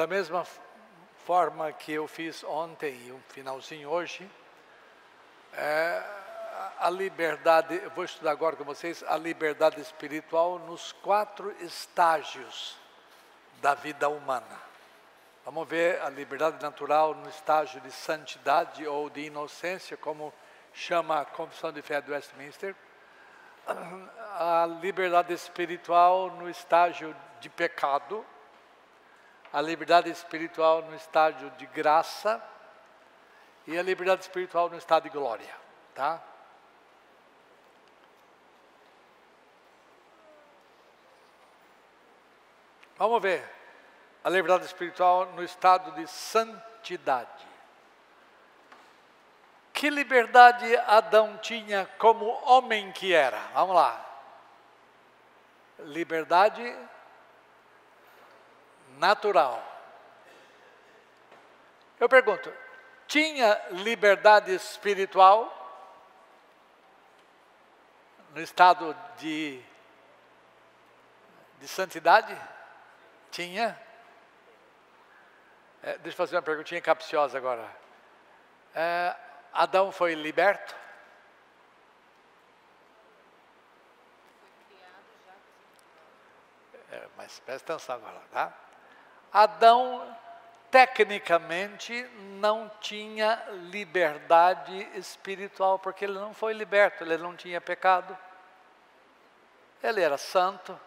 Da mesma forma que eu fiz ontem e um finalzinho hoje, a liberdade, eu vou estudar agora com vocês, a liberdade espiritual nos 4 estágios da vida humana. Vamos ver a liberdade natural no estágio de santidade ou de inocência, como chama a Confissão de Fé do Westminster. A liberdade espiritual no estágio de pecado, a liberdade espiritual no estágio de graça e a liberdade espiritual no estado de glória, tá? Vamos ver a liberdade espiritual no estado de santidade. Que liberdade Adão tinha como homem que era? Vamos lá. Liberdade natural. Eu pergunto, tinha liberdade espiritual no estado de santidade? Tinha? Deixa eu fazer uma perguntinha capciosa agora. Adão foi liberto? Mas presta atenção agora, tá? Adão, tecnicamente, não tinha liberdade espiritual, porque ele não foi liberto, ele não tinha pecado. Ele era santo.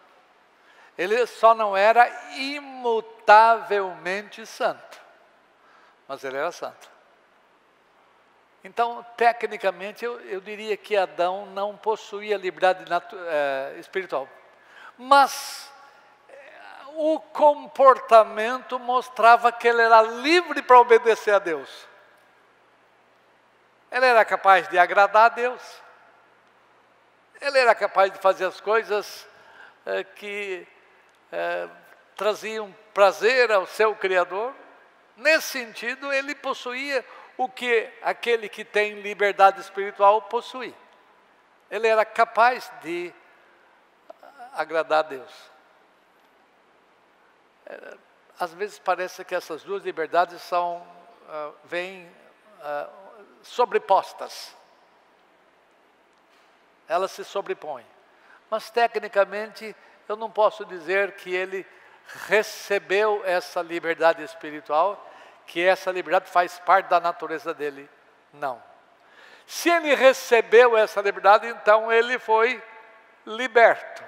Ele só não era imutavelmente santo, mas ele era santo. Então, tecnicamente, eu diria que Adão não possuía liberdade espiritual. Mas o comportamento mostrava que ele era livre para obedecer a Deus. Ele era capaz de agradar a Deus. Ele era capaz de fazer as coisas que traziam prazer ao seu Criador. Nesse sentido, ele possuía o que aquele que tem liberdade espiritual possui. Ele era capaz de agradar a Deus. Às vezes parece que essas duas liberdades vêm sobrepostas. Elas se sobrepõem. Mas tecnicamente eu não posso dizer que ele recebeu essa liberdade espiritual, que essa liberdade faz parte da natureza dele. Não. Se ele recebeu essa liberdade, então ele foi liberto.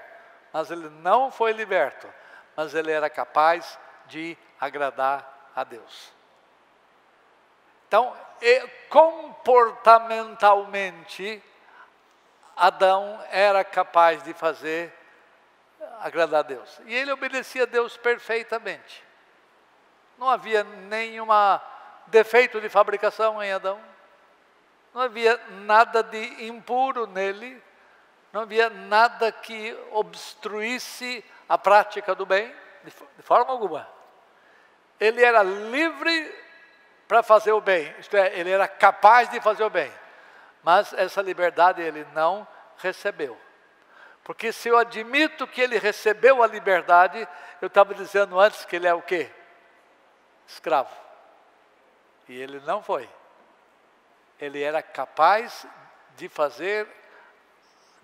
Mas ele não foi liberto, mas ele era capaz de agradar a Deus. Então, comportamentalmente, Adão era capaz de agradar a Deus. E ele obedecia a Deus perfeitamente. Não havia nenhum defeito de fabricação em Adão. Não havia nada de impuro nele. Não havia nada que obstruísse a prática do bem, de forma alguma. Ele era livre para fazer o bem. Isto é, ele era capaz de fazer o bem. Mas essa liberdade ele não recebeu. Porque se eu admito que ele recebeu a liberdade, eu estava dizendo antes que ele é o quê? Escravo. E ele não foi. Ele era capaz de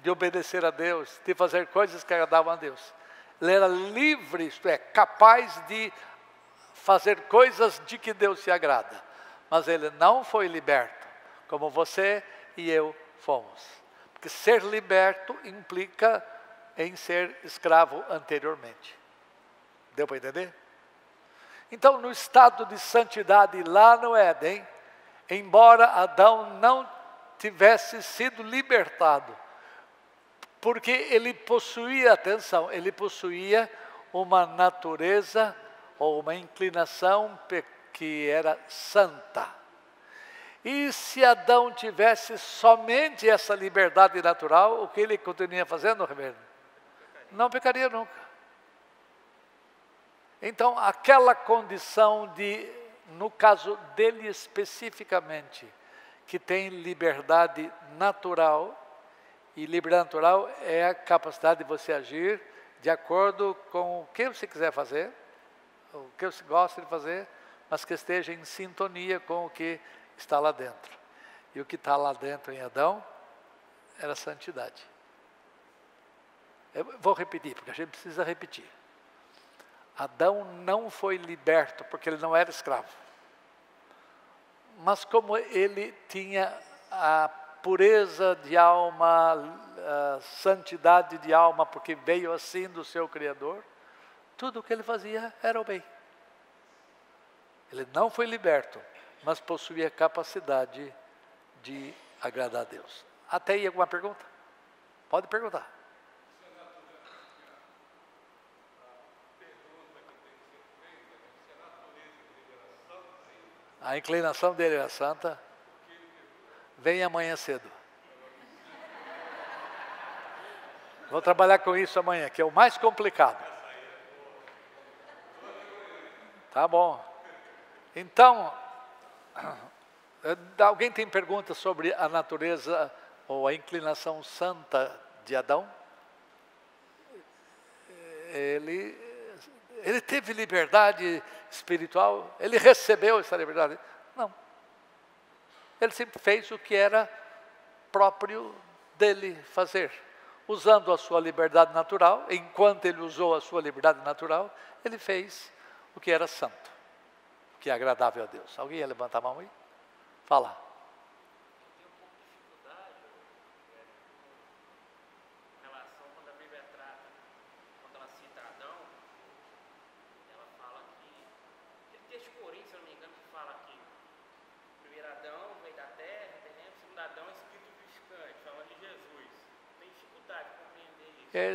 obedecer a Deus, de fazer coisas que agradavam a Deus. Ele era livre, isto é, capaz de fazer coisas de que Deus se agrada. Mas ele não foi liberto, como você e eu fomos. Porque ser liberto implica em ser escravo anteriormente. Deu para entender? Então, no estado de santidade lá no Éden, embora Adão não tivesse sido libertado, porque ele possuía, atenção, ele possuía uma natureza ou uma inclinação que era santa. E se Adão tivesse somente essa liberdade natural, o que ele continuaria fazendo, Ribeiro? Não pecaria nunca. Então, aquela condição no caso dele especificamente, que tem liberdade natural, e liberdade natural é a capacidade de você agir de acordo com o que você quiser fazer, o que você gosta de fazer, mas que esteja em sintonia com o que está lá dentro. E o que está lá dentro em Adão era santidade. Eu vou repetir, porque a gente precisa repetir. Adão não foi liberto porque ele não era escravo. Mas como ele tinha a pureza de alma, a santidade de alma, porque veio assim do seu Criador, tudo o que ele fazia era o bem. Ele não foi liberto, mas possuía a capacidade de agradar a Deus. Até aí alguma pergunta? Pode perguntar. A inclinação dele era santa. Vem amanhã cedo. Vou trabalhar com isso amanhã, que é o mais complicado. Tá bom. Então, alguém tem perguntas sobre a natureza ou a inclinação santa de Adão? Ele teve liberdade espiritual? Ele recebeu essa liberdade? Não. Ele sempre fez o que era próprio dele fazer. Usando a sua liberdade natural, enquanto ele usou a sua liberdade natural, ele fez o que era santo, o que é agradável a Deus. Alguém ia levantar a mão aí? Fala.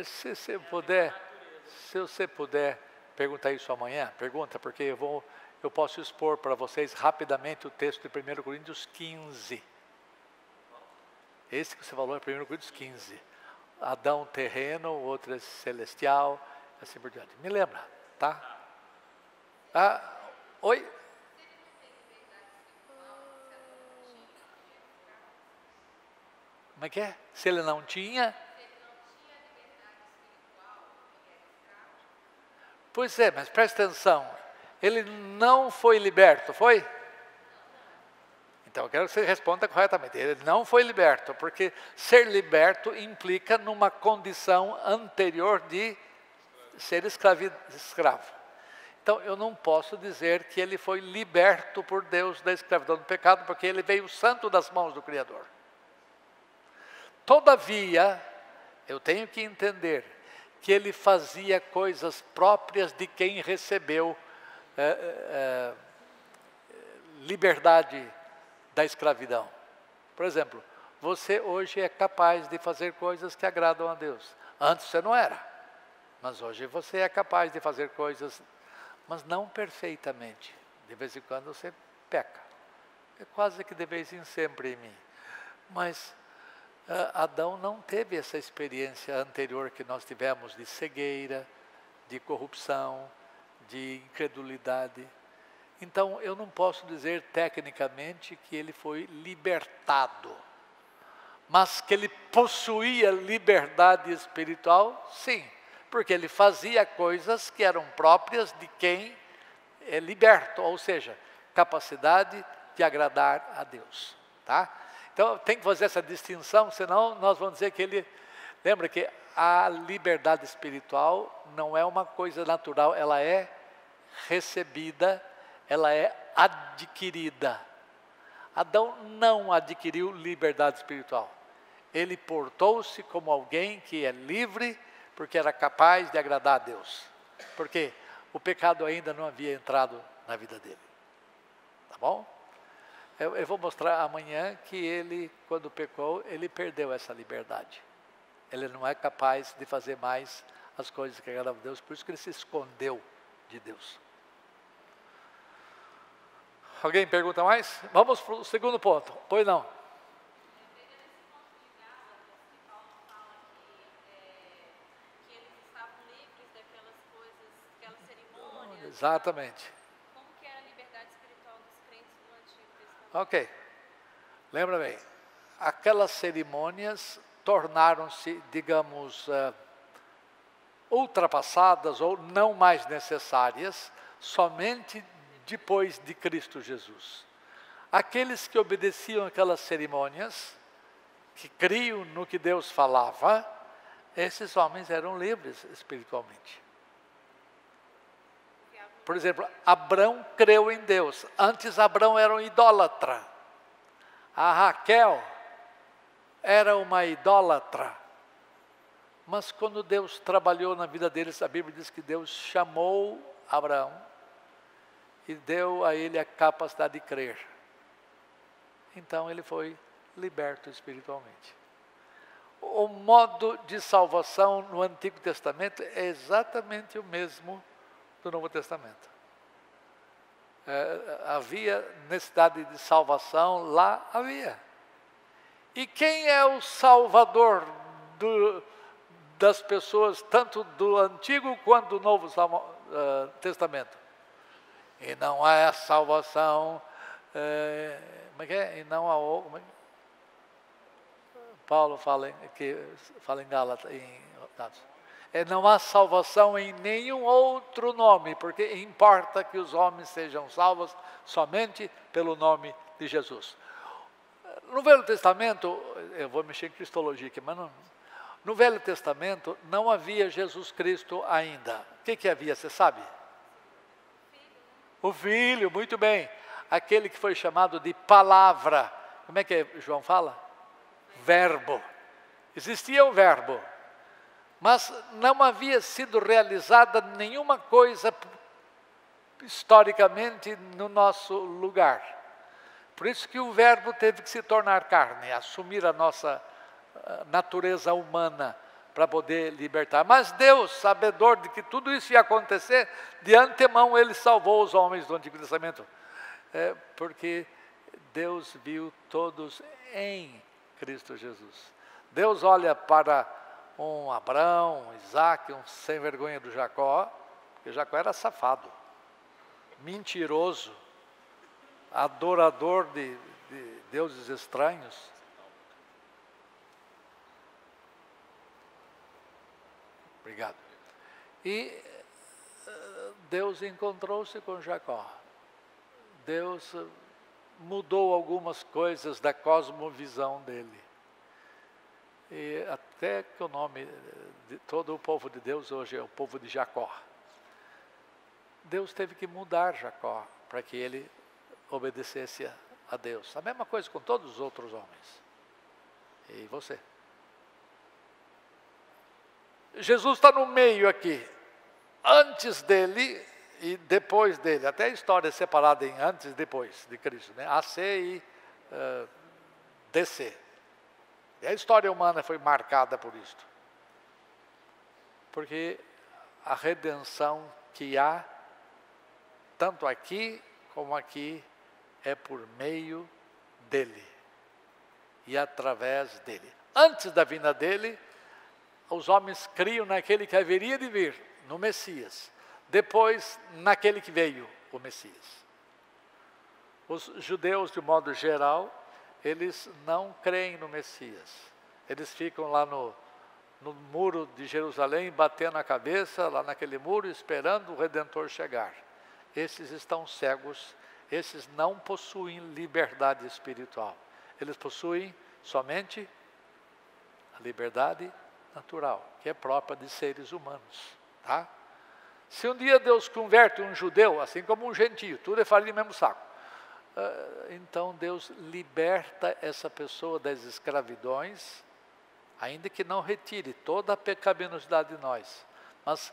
Se você puder perguntar isso amanhã, pergunta, porque eu posso expor para vocês rapidamente o texto de 1 Coríntios 15. Esse que você falou é 1 Coríntios 15. Adão terreno, o outro é celestial, assim por diante. Me lembra, tá? Oi? Como é que é? Se ele não tinha... Pois é, mas presta atenção, ele não foi liberto, foi? Então eu quero que você responda corretamente, ele não foi liberto, porque ser liberto implica numa condição anterior de ser escravo. Então eu não posso dizer que ele foi liberto por Deus da escravidão do pecado, porque ele veio santo das mãos do Criador. Todavia, eu tenho que entender que ele fazia coisas próprias de quem recebeu liberdade da escravidão. Por exemplo, você hoje é capaz de fazer coisas que agradam a Deus. Antes você não era, mas hoje você é capaz de fazer coisas, mas não perfeitamente. De vez em quando você peca. É quase que de vez em sempre em mim. Mas Adão não teve essa experiência anterior que nós tivemos de cegueira, de corrupção, de incredulidade. Então, eu não posso dizer tecnicamente que ele foi libertado, mas que ele possuía liberdade espiritual, sim, porque ele fazia coisas que eram próprias de quem é liberto, ou seja, capacidade de agradar a Deus, tá? Então, tem que fazer essa distinção, senão nós vamos dizer que ele... Lembra que a liberdade espiritual não é uma coisa natural, ela é recebida, ela é adquirida. Adão não adquiriu liberdade espiritual. Ele portou-se como alguém que é livre, porque era capaz de agradar a Deus. Porque o pecado ainda não havia entrado na vida dele. Tá bom? Eu vou mostrar amanhã que ele, quando pecou, ele perdeu essa liberdade. Ele não é capaz de fazer mais as coisas que agradavam a Deus, por isso que ele se escondeu de Deus. Alguém pergunta mais? Vamos para o segundo ponto. Pois não. Exatamente. Ok, lembra bem, aquelas cerimônias tornaram-se, digamos, ultrapassadas ou não mais necessárias, somente depois de Cristo Jesus. Aqueles que obedeciam aquelas cerimônias, que criam no que Deus falava, esses homens eram livres espiritualmente. Por exemplo, Abrão creu em Deus. Antes Abrão era um idólatra. A Raquel era uma idólatra. Mas quando Deus trabalhou na vida deles, a Bíblia diz que Deus chamou Abraão e deu a ele a capacidade de crer. Então ele foi liberto espiritualmente. O modo de salvação no Antigo Testamento é exatamente o mesmo do Novo Testamento. Havia necessidade de salvação, lá havia. E quem é o Salvador das pessoas, tanto do Antigo quanto do Novo Testamento? E não há salvação, como é que é? E não há Paulo fala em Gálatas, não há salvação em nenhum outro nome, porque importa que os homens sejam salvos somente pelo nome de Jesus. No Velho Testamento, eu vou mexer em cristologia aqui, mas não, no Velho Testamento não havia Jesus Cristo ainda. O que havia, você sabe? O Filho, muito bem. Aquele que foi chamado de palavra. Como é que João fala? Verbo. Existia o verbo. Mas não havia sido realizada nenhuma coisa historicamente no nosso lugar. Por isso que o verbo teve que se tornar carne, assumir a nossa natureza humana para poder libertar. Mas Deus, sabedor de que tudo isso ia acontecer, de antemão Ele salvou os homens do Antigo Testamento. Porque Deus viu todos em Cristo Jesus. Deus olha para um Abraão, um Isaac, um sem vergonha do Jacó, porque Jacó era safado, mentiroso, adorador de deuses estranhos. Obrigado. E Deus encontrou-se com Jacó. Deus mudou algumas coisas da cosmovisão dele. E até que o nome de todo o povo de Deus hoje é o povo de Jacó. Deus teve que mudar Jacó para que ele obedecesse a Deus. A mesma coisa com todos os outros homens. E você? Jesus está no meio aqui. Antes dele e depois dele. Até a história é separada em antes e depois de Cristo, né? AC e DC. E a história humana foi marcada por isto. Porque a redenção que há, tanto aqui como aqui, é por meio dele e através dele. Antes da vinda dele, os homens criam naquele que haveria de vir, no Messias. Depois, naquele que veio, o Messias. Os judeus, de modo geral, eles não creem no Messias. Eles ficam lá no muro de Jerusalém, batendo a cabeça, lá naquele muro, esperando o Redentor chegar. Esses estão cegos, esses não possuem liberdade espiritual. Eles possuem somente a liberdade natural, que é própria de seres humanos. Tá? Se um dia Deus converte um judeu, assim como um gentio, tudo é farinha no mesmo saco. Então Deus liberta essa pessoa das escravidões, ainda que não retire toda a pecaminosidade de nós, mas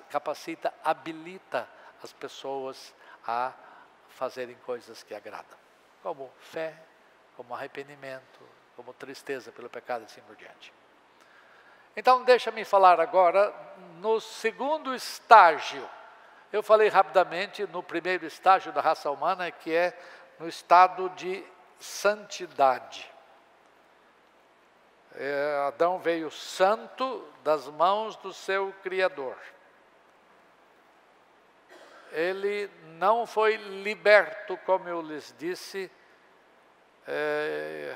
capacita, habilita as pessoas a fazerem coisas que agradam, como fé, como arrependimento, como tristeza pelo pecado e assim por diante. Então deixa-me falar agora no segundo estágio. Eu falei rapidamente no primeiro estágio da raça humana, que é no estado de santidade. Adão veio santo das mãos do seu Criador. Ele não foi liberto, como eu lhes disse,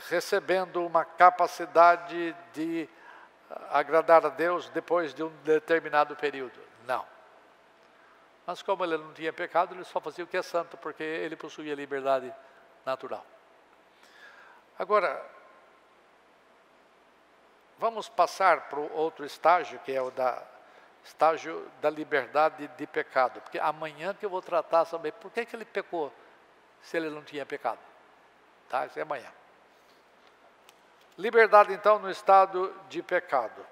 recebendo uma capacidade de agradar a Deus depois de um determinado período. Não. Mas como ele não tinha pecado, ele só fazia o que é santo, porque ele possuía liberdade natural. Agora, vamos passar para o outro estágio, que é o estágio da liberdade de pecado. Porque amanhã que eu vou tratar sobre por que ele pecou, se ele não tinha pecado. Tá? Isso é amanhã. Liberdade, então, no estado de pecado.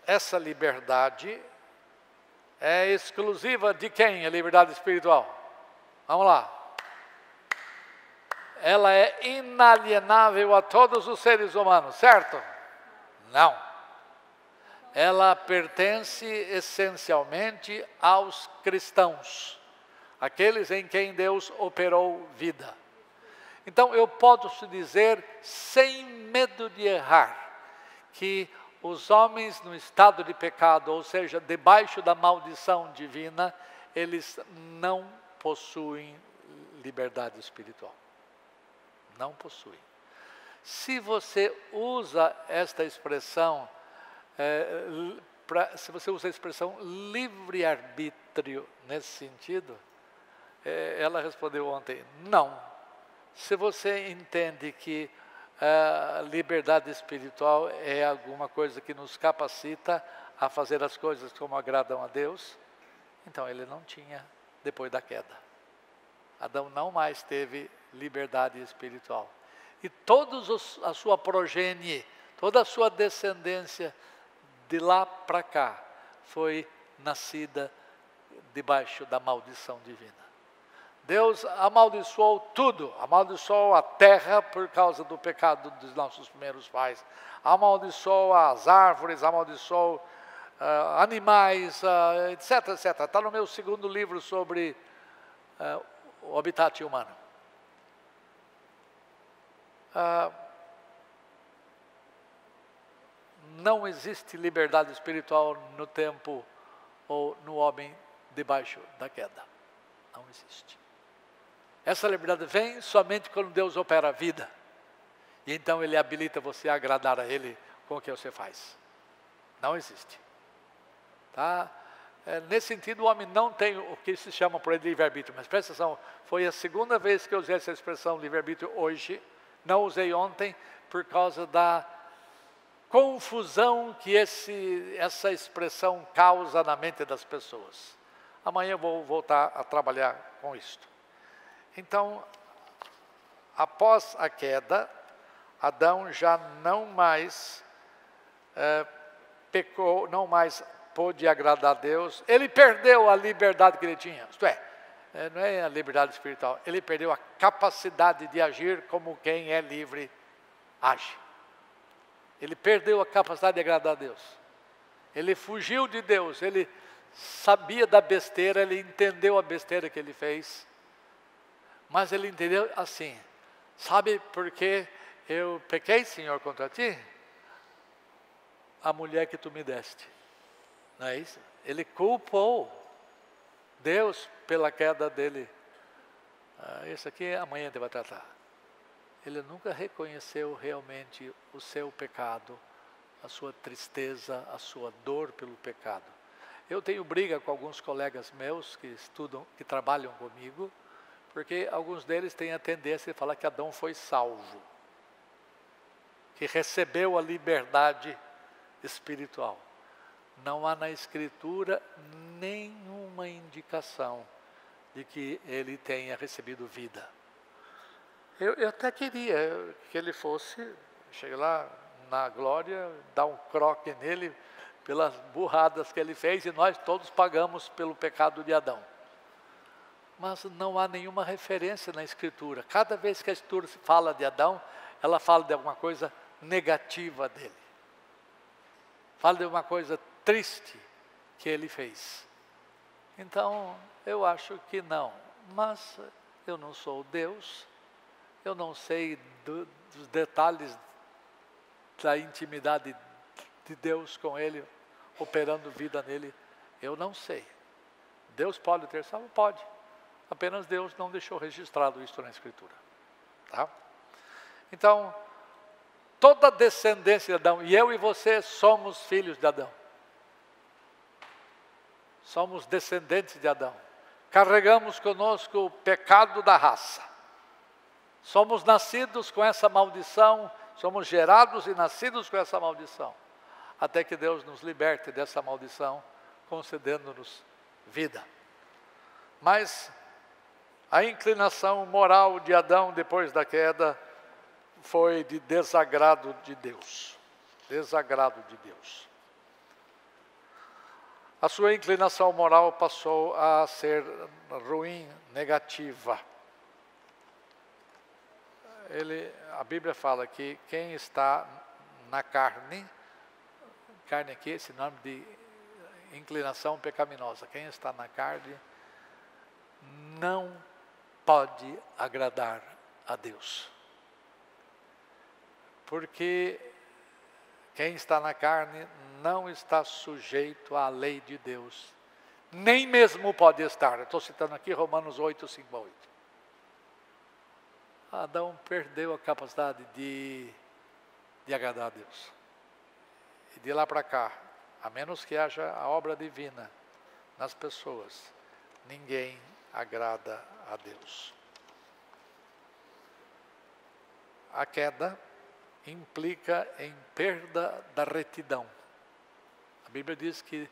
Essa liberdade é exclusiva de quem? A liberdade espiritual. Vamos lá. Ela é inalienável a todos os seres humanos, certo? Não. Ela pertence essencialmente aos cristãos, aqueles em quem Deus operou vida. Então eu posso dizer, sem medo de errar, que os homens no estado de pecado, ou seja, debaixo da maldição divina, eles não possuem liberdade espiritual. Não possuem. Se você usa esta expressão, se você usa a expressão livre-arbítrio nesse sentido, ela respondeu ontem, não. Se você entende que a liberdade espiritual é alguma coisa que nos capacita a fazer as coisas como agradam a Deus, então ele não tinha depois da queda. Adão não mais teve liberdade espiritual. E toda a sua progenie, toda a sua descendência de lá para cá foi nascida debaixo da maldição divina. Deus amaldiçoou tudo, amaldiçoou a terra por causa do pecado dos nossos primeiros pais, amaldiçoou as árvores, amaldiçoou animais, etc, etc. Está no meu segundo livro sobre o habitat humano. Não existe liberdade espiritual no tempo ou no homem debaixo da queda. Não existe. Essa liberdade vem somente quando Deus opera a vida. E então Ele habilita você a agradar a Ele com o que você faz. Não existe. Tá? Nesse sentido, o homem não tem o que se chama por ele de livre-arbítrio. Mas presta atenção, foi a segunda vez que eu usei essa expressão livre-arbítrio hoje. Não usei ontem por causa da confusão que essa expressão causa na mente das pessoas. Amanhã eu vou voltar a trabalhar com isto. Então, após a queda, Adão já não mais pecou, não mais pôde agradar a Deus. Ele perdeu a liberdade que ele tinha, isto é, não é a liberdade espiritual, ele perdeu a capacidade de agir como quem é livre age. Ele perdeu a capacidade de agradar a Deus. Ele fugiu de Deus, ele sabia da besteira, ele entendeu a besteira que ele fez. Mas ele entendeu assim, sabe por que eu pequei, Senhor, contra ti? A mulher que tu me deste. Não é isso? Ele culpou Deus pela queda dele. Isso aqui amanhã a gente vai tratar. Ele nunca reconheceu realmente o seu pecado, a sua tristeza, a sua dor pelo pecado. Eu tenho briga com alguns colegas meus que estudam, que trabalham comigo, porque alguns deles têm a tendência de falar que Adão foi salvo, que recebeu a liberdade espiritual. Não há na Escritura nenhuma indicação de que ele tenha recebido vida. Eu até queria que ele fosse, chegue lá na glória, dar um croque nele pelas burradas que ele fez, e nós todos pagamos pelo pecado de Adão. Mas não há nenhuma referência na Escritura. Cada vez que a Escritura fala de Adão, ela fala de alguma coisa negativa dele. Fala de uma coisa triste que ele fez. Então, eu acho que não. Mas eu não sou Deus, eu não sei dos detalhes da intimidade de Deus com ele, operando vida nele. Eu não sei. Deus pode ter salvo? Pode. Apenas Deus não deixou registrado isso na Escritura. Tá? Então, toda a descendência de Adão, e eu e você somos filhos de Adão. somos descendentes de Adão. Carregamos conosco o pecado da raça. Somos nascidos com essa maldição, somos gerados e nascidos com essa maldição, até que Deus nos liberte dessa maldição, concedendo-nos vida. Mas a inclinação moral de Adão depois da queda foi de desagrado de Deus. Desagrado de Deus. A sua inclinação moral passou a ser ruim, negativa. A Bíblia fala que quem está na carne aqui, esse nome de inclinação pecaminosa, quem está na carne não pode agradar a Deus. Porque quem está na carne não está sujeito à lei de Deus, nem mesmo pode estar. Estou citando aqui Romanos 8, 5 a 8. Adão perdeu a capacidade de agradar a Deus. E de lá para cá, a menos que haja a obra divina nas pessoas, ninguém agrada a Deus. A queda implica em perda da retidão. A Bíblia diz que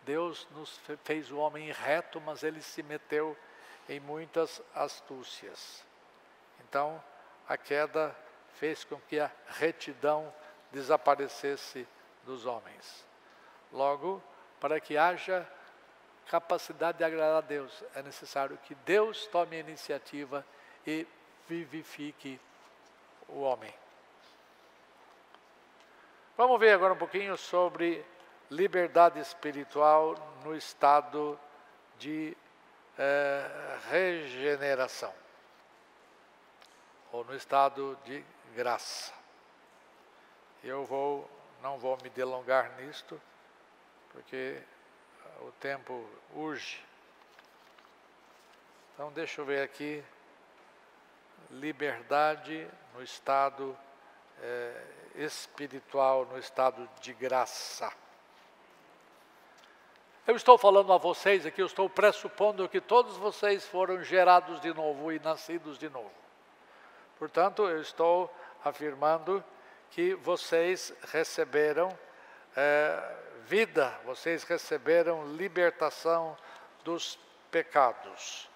Deus nos fez o homem reto, mas ele se meteu em muitas astúcias. Então, a queda fez com que a retidão desaparecesse dos homens. Logo, para que haja capacidade de agradar a Deus, é necessário que Deus tome a iniciativa e vivifique o homem. Vamos ver agora um pouquinho sobre liberdade espiritual no estado de regeneração, ou no estado de graça. Eu não vou me delongar nisto, porque o tempo urge. Então deixa eu ver aqui, liberdade no estado espiritual, no estado de graça. Eu estou falando a vocês aqui, eu estou pressupondo que todos vocês foram gerados de novo e nascidos de novo. Portanto, eu estou afirmando que vocês receberam vida, vocês receberam libertação dos pecados.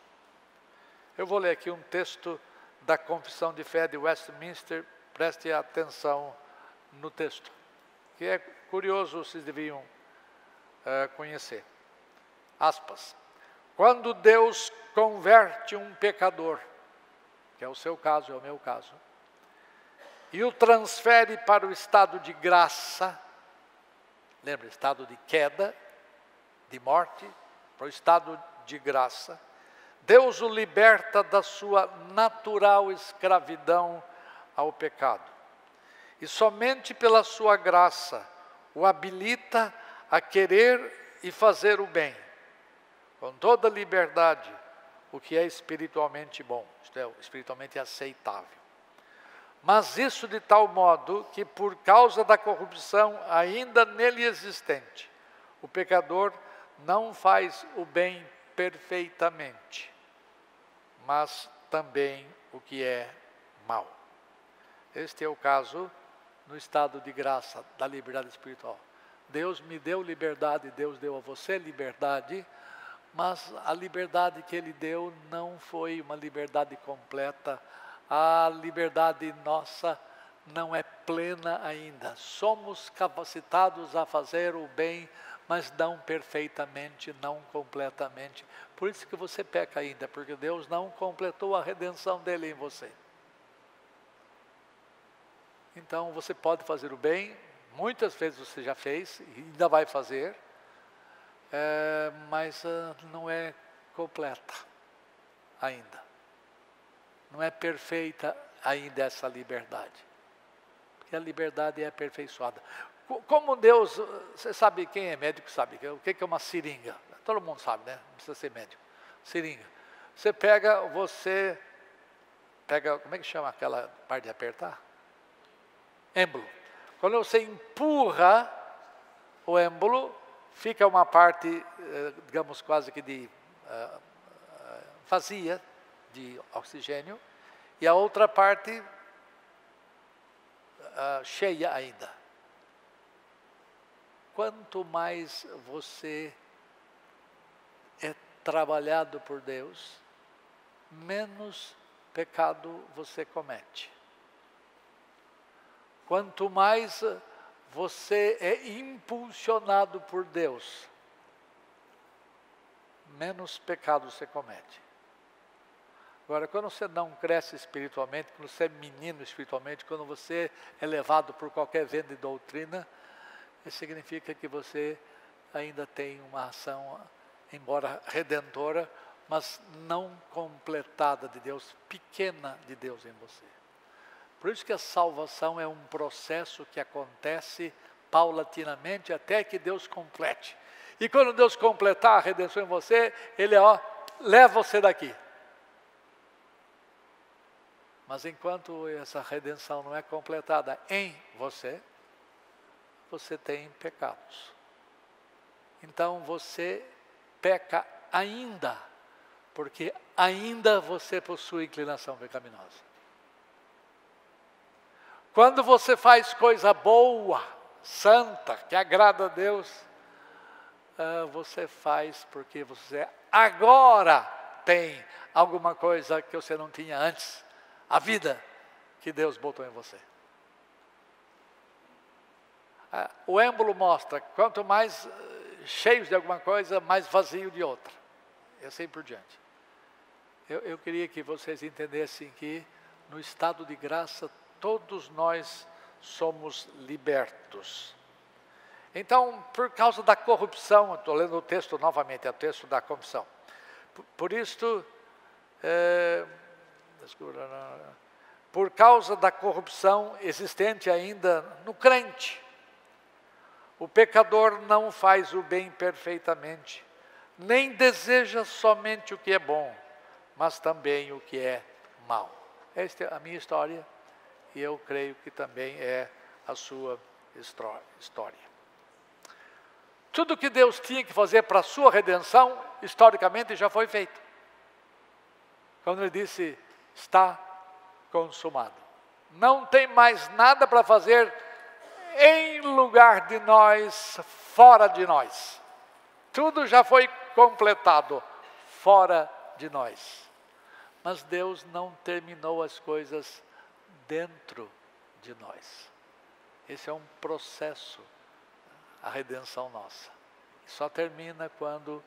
Eu vou ler aqui um texto da Confissão de Fé de Westminster, preste atenção no texto, que é curioso, vocês deviam conhecer. Aspas. Quando Deus converte um pecador, que é o seu caso, é o meu caso, e o transfere para o estado de graça, lembra, estado de queda, de morte, para o estado de graça, Deus o liberta da sua natural escravidão ao pecado. E somente pela sua graça o habilita a querer e fazer o bem, com toda liberdade, o que é espiritualmente bom, isto é, espiritualmente aceitável. Mas isso de tal modo que, por causa da corrupção ainda nele existente, o pecador não faz o bem perfeitamente, mas também o que é mal. Este é o caso no estado de graça da liberdade espiritual. Deus me deu liberdade, Deus deu a você liberdade, mas a liberdade que Ele deu não foi uma liberdade completa. A liberdade nossa não é plena ainda. Somos capacitados a fazer o bem, mas não perfeitamente, não completamente. Por isso que você peca ainda, porque Deus não completou a redenção dele em você. Então você pode fazer o bem, muitas vezes você já fez e ainda vai fazer, mas não é completa ainda. Não é perfeita ainda essa liberdade. Porque a liberdade é aperfeiçoada. Como Deus, você sabe, quem é médico sabe, o que é uma seringa? Todo mundo sabe, né? Não precisa ser médico. Seringa. Você pega, como é que chama aquela parte de apertar? Êmbolo. Quando você empurra o êmbolo, fica uma parte, digamos, quase que de vazia de oxigênio, e a outra parte cheia ainda. Quanto mais você é trabalhado por Deus, menos pecado você comete. Quanto mais você é impulsionado por Deus, menos pecado você comete. Agora, quando você não cresce espiritualmente, quando você é menino espiritualmente, quando você é levado por qualquer vento de doutrina, isso significa que você ainda tem uma ação, embora redentora, mas não completada de Deus, pequena de Deus em você. Por isso que a salvação é um processo que acontece paulatinamente até que Deus complete. E quando Deus completar a redenção em você, Ele leva você daqui. Mas enquanto essa redenção não é completada em você, você tem pecados. Então você peca ainda, porque ainda você possui inclinação pecaminosa. Quando você faz coisa boa, santa, que agrada a Deus, você faz porque você agora tem alguma coisa que você não tinha antes. A vida que Deus botou em você. O êmbolo mostra, quanto mais cheios de alguma coisa, mais vazio de outra. E assim por diante. Eu queria que vocês entendessem que no estado de graça todos nós somos libertos. Então, por causa da corrupção, estou lendo o texto novamente, é o texto da corrupção. Por isto, por causa da corrupção existente ainda no crente, o pecador não faz o bem perfeitamente, nem deseja somente o que é bom, mas também o que é mal. Esta é a minha história e eu creio que também é a sua história. Tudo que Deus tinha que fazer para a sua redenção, historicamente já foi feito. Quando Ele disse, está consumado. Não tem mais nada para fazer em lugar de nós, fora de nós. Tudo já foi completado, fora de nós. Mas Deus não terminou as coisas dentro de nós. Esse é um processo, a redenção nossa. Só termina quando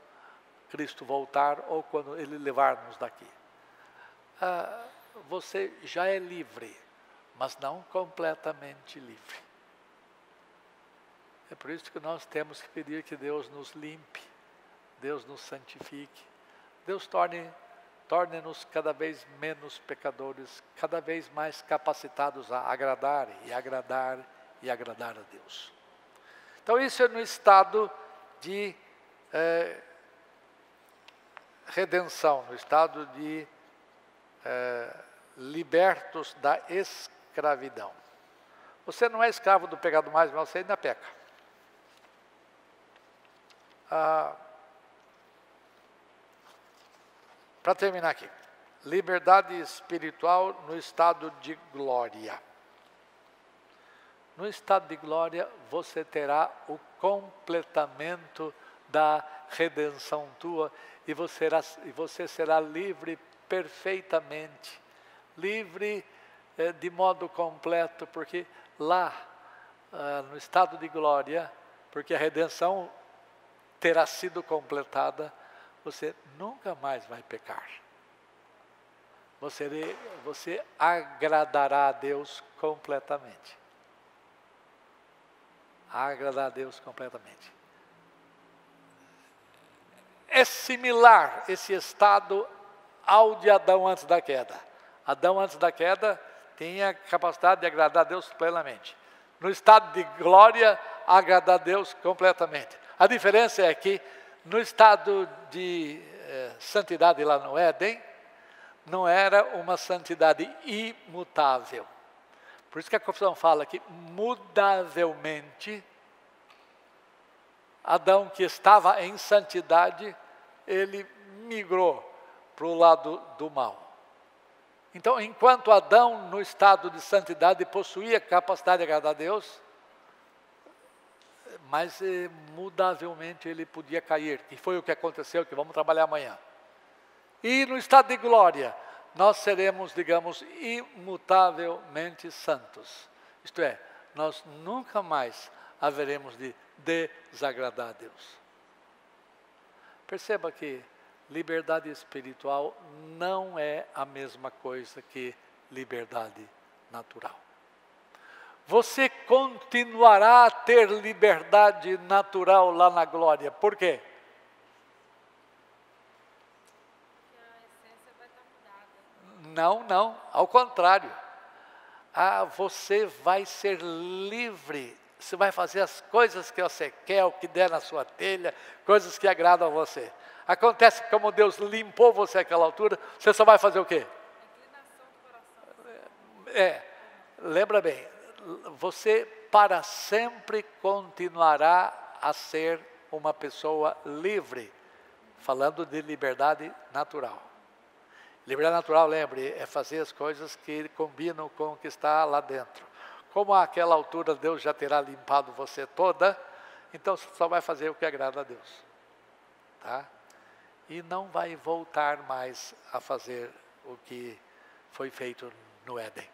Cristo voltar ou quando Ele levar-nos daqui. Você já é livre, mas não completamente livre. É por isso que nós temos que pedir que Deus nos limpe, Deus nos santifique, Deus torne-nos cada vez menos pecadores, cada vez mais capacitados a agradar e agradar e agradar a Deus. Então isso é no estado de redenção, no estado de libertos da escravidão. Você não é escravo do pecado mais, mas você ainda peca. Para terminar aqui, liberdade espiritual no estado de glória. No estado de glória, você terá o completamento da redenção tua e você será livre perfeitamente, livre de modo completo, porque lá, no estado de glória, porque a redenção terá sido completada, você nunca mais vai pecar. Você agradará a Deus completamente. Agradar a Deus completamente. É similar esse estado ao de Adão antes da queda. Adão antes da queda tinha a capacidade de agradar a Deus plenamente. No estado de glória, agradar a Deus completamente. A diferença é que no estado de santidade lá no Éden, não era uma santidade imutável. Por isso que a confissão fala que mudavelmente Adão, que estava em santidade, ele migrou para o lado do mal. Então, enquanto Adão, no estado de santidade, possuía a capacidade de agradar a Deus, mas mudavelmente ele podia cair, e foi o que aconteceu, que vamos trabalhar amanhã. E no estado de glória, nós seremos, digamos, imutavelmente santos. Isto é, nós nunca mais haveremos de desagradar a Deus. Perceba que liberdade espiritual não é a mesma coisa que liberdade natural. Você continuará a ter liberdade natural lá na glória. Por quê? Não, ao contrário. Você vai ser livre. Você vai fazer as coisas que você quer, o que der na sua telha, coisas que agradam a você. Acontece que como Deus limpou você àquela altura, você só vai fazer o quê? Lembra bem, você para sempre continuará a ser uma pessoa livre, falando de liberdade natural. Liberdade natural, lembre, é fazer as coisas que combinam com o que está lá dentro. Como àquela altura Deus já terá limpado você toda, então você só vai fazer o que agrada a Deus. Tá? E não vai voltar mais a fazer o que foi feito no Éden.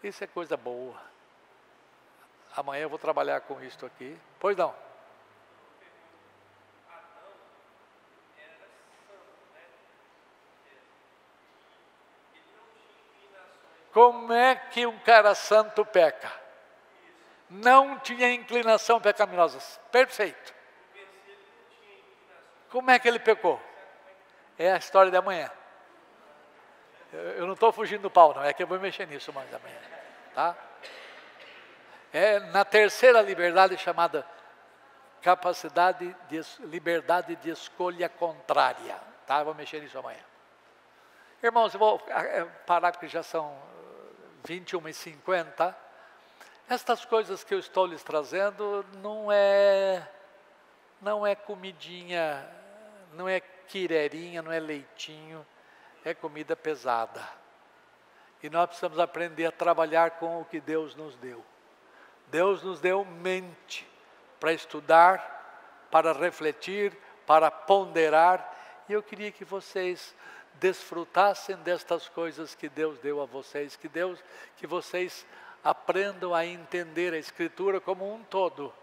Isso é coisa boa. Amanhã eu vou trabalhar com isto aqui. Pois não. Como é que um cara santo peca? Não tinha inclinação pecaminosa. Perfeito. Como é que ele pecou? É a história de amanhã. Eu não estou fugindo do pau, não. É que eu vou mexer nisso mais amanhã. Tá? É na terceira liberdade chamada liberdade de escolha contrária. Tá? Eu vou mexer nisso amanhã. Irmãos, eu vou parar porque já são 21h50. Estas coisas que eu estou lhes trazendo não é comidinha, não é quirerinha, não é leitinho, é comida pesada. E nós precisamos aprender a trabalhar com o que Deus nos deu. Deus nos deu mente para estudar, para refletir, para ponderar. E eu queria que vocês desfrutassem destas coisas que Deus deu a vocês, que vocês aprendam a entender a Escritura como um todo.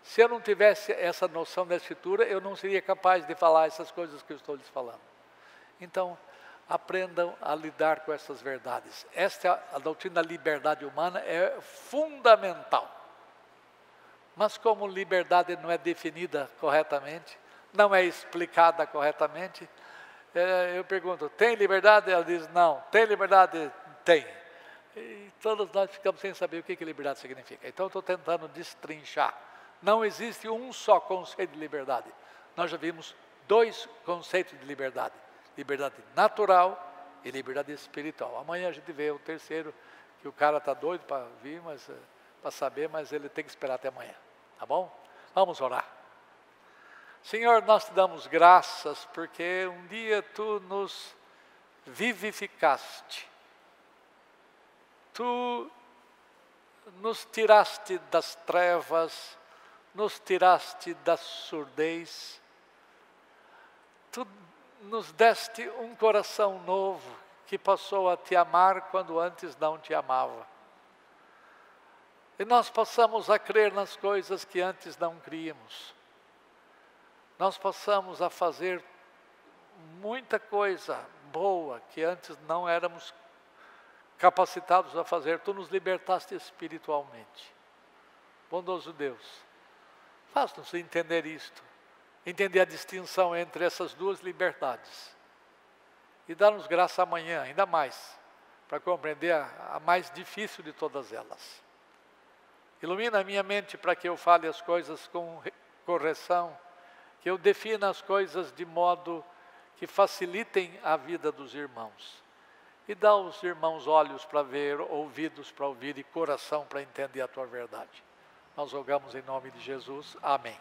Se eu não tivesse essa noção da Escritura, eu não seria capaz de falar essas coisas que eu estou lhes falando. Então, aprendam a lidar com essas verdades. A doutrina da liberdade humana é fundamental. Mas como liberdade não é definida corretamente, não é explicada corretamente, eu pergunto, tem liberdade? Ela diz, não. Tem liberdade? Tem. E todos nós ficamos sem saber o que liberdade significa. Então, eu estou tentando destrinchar. Não existe um só conceito de liberdade. Nós já vimos 2 conceitos de liberdade. Liberdade natural e liberdade espiritual. Amanhã a gente vê o terceiro, que o cara está doido para vir, para saber, mas ele tem que esperar até amanhã. Tá bom? Vamos orar. Senhor, nós te damos graças, porque um dia Tu nos vivificaste. Tu nos tiraste das trevas, nos tiraste da surdez. Tu nos deste um coração novo, que passou a Te amar quando antes não Te amava. E nós passamos a crer nas coisas que antes não críamos. Nós passamos a fazer muita coisa boa que antes não éramos capacitados a fazer. Tu nos libertaste espiritualmente. Bondoso Deus, faz-nos entender isto, entender a distinção entre essas 2 liberdades. E dá-nos graça amanhã, ainda mais, para compreender a mais difícil de todas elas. Ilumina a minha mente para que eu fale as coisas com correção, que eu defina as coisas de modo que facilitem a vida dos irmãos. E dá aos irmãos olhos para ver, ouvidos para ouvir e coração para entender a Tua verdade. Nós rogamos em nome de Jesus. Amém.